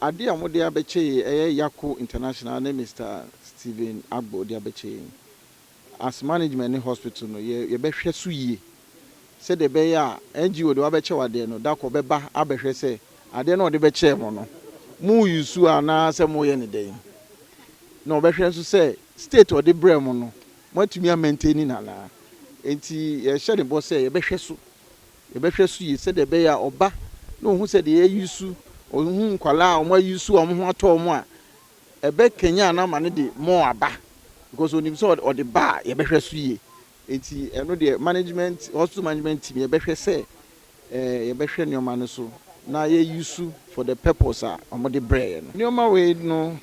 ade a mo de abeche Yaco International na Mr. Stephen Agbo de abeche as management in hospital no ye behwe so yie se de be ya NGO de abeche wade no da ko beba abehwe se ade na ode beche mo no mu yusu ana se mo ye ne den na obehwe so se state ode brem no matumi a maintain na na enti ye hye de bo se ye behwe so yie se de be ya oba na ohun se de ye yusu ohun kwala o ma yusu o mo ato mo a ebe kenya na ma ne de mo aba because onim so or the bar ye behwe so yie enti eno de management hospital management team ye behwe se ye behwe nyoma no so na ye yusu for the purpose a omo de brain no nyoma we no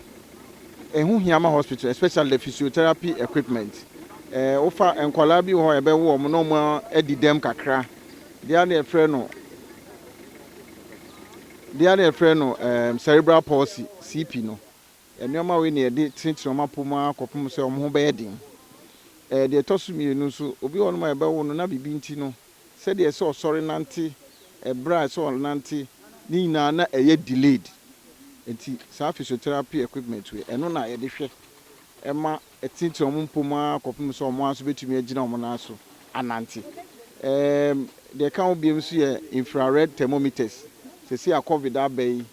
ehun hiama hospital especially the physiotherapy equipment ofa enkwala bi ho ebe wo omo no mo edidem kakra dia na e frɛ no cerebral palsy CP no enoma we na de tintin oma poma kopum se omo ho be yedin de tosumi nu so obi wonu ma ebe wo no na bibi nti no se de se osori nante bra se on nante ni na na eye delayed enti sa physiotherapy equipment we eno na ye de hwe ema tintin omo poma kopum se omo aso betumi agina omo na aso anante de kan obi mso ye infrared thermometers se see a covid abey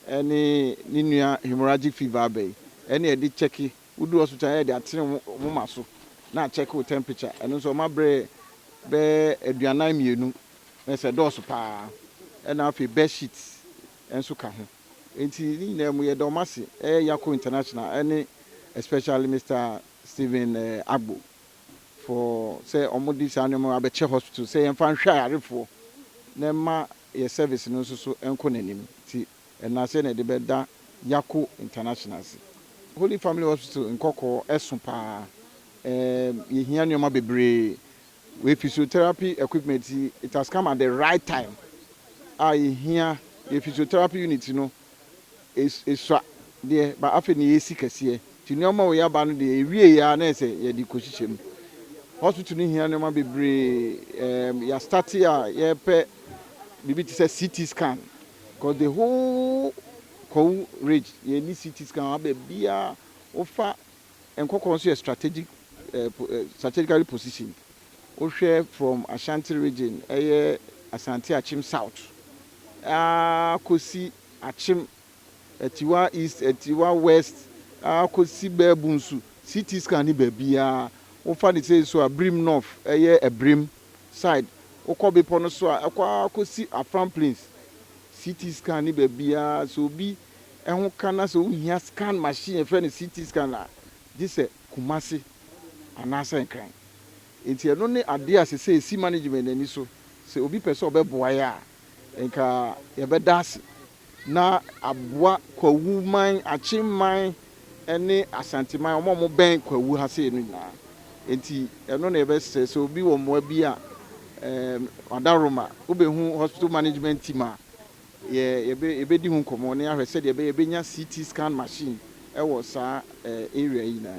any nua hemorrhagic fever abey any edi check udu hospital dey atene mo maso na check o temperature eno so ma bre be aduanan mienu na se dose pa na afi bed sheet enso ka ho enti ni na mu ye do mase Yaco International any especially Mr. Stephen Agbo for say omodi sanemo abeche hospital say emfa hwa arefo na ma ye service no so enko nanim ti na say na de beda Yaco International Holy Family Hospital Nkawkaw esun pa ye hia nyoma bebre we physiotherapy equipment it has come at the right time ye hia ye physiotherapy unit no is there but afi ni yesi kase ti nyoma we yaba no de ewie ya na say ye di koshishem hospital ni hia nyoma bebre ya start ya ye pe bibi ti say CT scan because the whole Kwahu ridge ye ni CT scan aba bia ofa Nkawkaw so strategically positioned o hwe from Ashanti region Asante Achim South kosi Achim Etiwa East Etiwa West kosi Babunsu CT scan ni ba bia ofa ni say so Abrim North Abrim side okobe pono so akwa kosi Afram Plains CT scan ni ba bia so bi ehun kana so hia scan machine friend CT scanner this Kumasi anasa nkran enti eno ne ade asese si management ani so se obi pese obeboa ya nka ye bedas na aboa Kwahu man Achimman ene Asanteman omo ben Kwahu ha se no na enti eno na ye bese se obi wo mo bi a Adaroma obehu hospital management team a ye be di hu komo ne ahwese de be nya CT scan machine ewo sa area yi na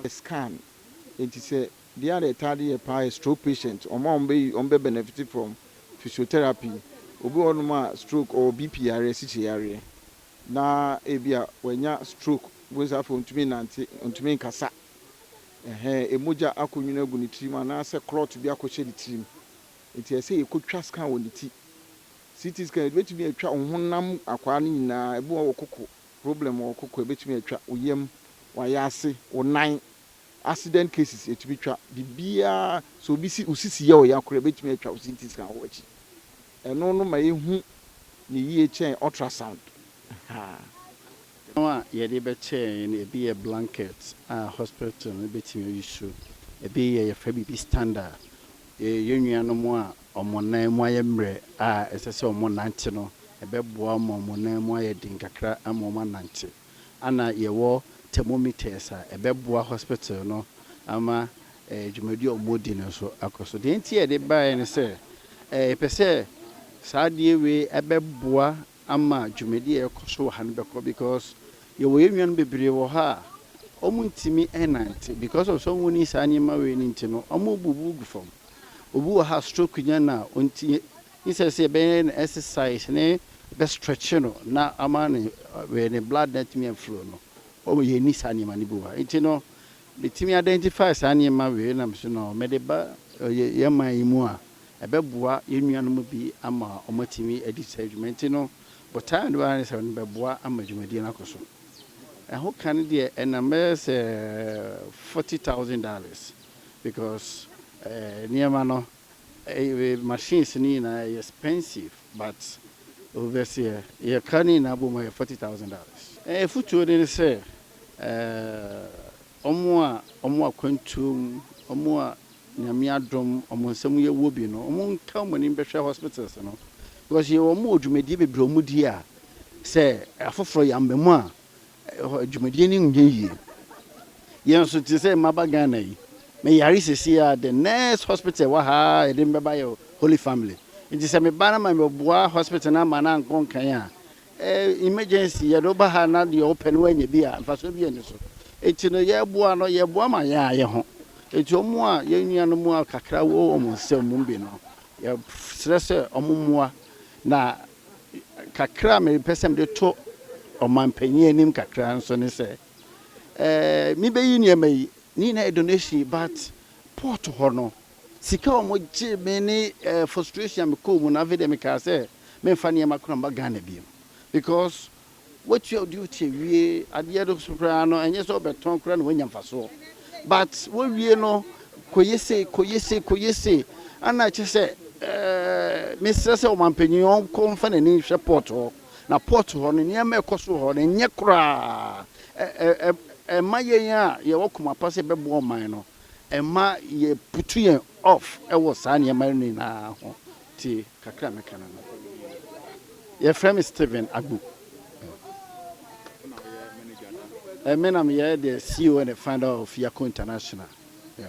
scan enti say they are the tardy a stroke patient ombe benefit from physiotherapy obi onuma stroke or BPR CHR na ebia wanya stroke boza for ntumi nkasa emoja akonwina gu ni trim na se clot bi akɔhye ni trim enti ese ekotwa scan wɔ ni ti CT scan betumi atwa honam akwa ni nyina ebu wɔ kokko problem wɔ kokko betumi atwa oyem wayase onan accident cases etumi twa bibia so bi si usisi ye o yakora betumi atwa CT scan wɔ akyi eno no ma ehu ni yie chen ultrasound no ye dey be chen e be a blanket hospital no betumi issue e be ye fa bi standard ye nua no mo a omonan mu ayemre esese omonante no e be boa omonan mu ayedin kakra amoma nante ana ye wo thermometers ebeboa hospital no ama dwumadi omodi no so akoso de nti e de bae ne se pese saadie we ebeboa ama dwumadi ekoso han beko because ye wo enwan bebre wo ha omuntimi enante because of so woni sanima we ni nti no omububu gufom obu ha stroke nya na onti isese be exercise ne best stretch no na amane we ne blood net me flow no o ye ni sani mani bu ha nti no the team identify sani ma we na so no me de ba ye man yi mu a ebeboa ye nuanom bi ama omatimi edi segment no but time do an se no beboa ama dwumadi na koso ho kan de enamers $40,000 because niema no machines ni na expensive but obviously you can in abo my $40,000 futu de say omo kwantum omo nyame adom omo nsam ye wo bi no omo nka mo ni behwe hospitals no because ye omo dwumadi bebre omo di a say afoforo yambemu a dwumadi ni nye yi ye nso ti say maba Ghana yi me yari sisi a the next hospital wa ha e dem beba yo Holy Family nti say me bana ma me boa hospital na ma na nkon kan a emergency ye do ba ha na de open wa nya bi a mfaso bi ani so enti no ye boa ma ya ye ho enti omo a ye nuano mu a kakra wo omo nsem mu bi no ye stress omo moa na kakra me pesem de to omanpanyi anim kakra nso ne say mi be yi ne mai ni na donation but port ho no sika omo je me ni frustration me ko mu na vede me ka say me fa ne makura mba Ghana bi because what you duty wie ade do sukra no enye so beton kra no wanya mfaso but wo wie no koyese ana che say me stress omanpanyi on ko fa na ni hwe port ho na port ho no niam ekoso ho no nye kra ma yen a ye wokoma pase bebo man no ma ye putu yen off e wo sa ne ma ni na ho ti kakra meka na ye frame Steven Agbu me na me ye the CEO and the founder of Yaco International. Yeah.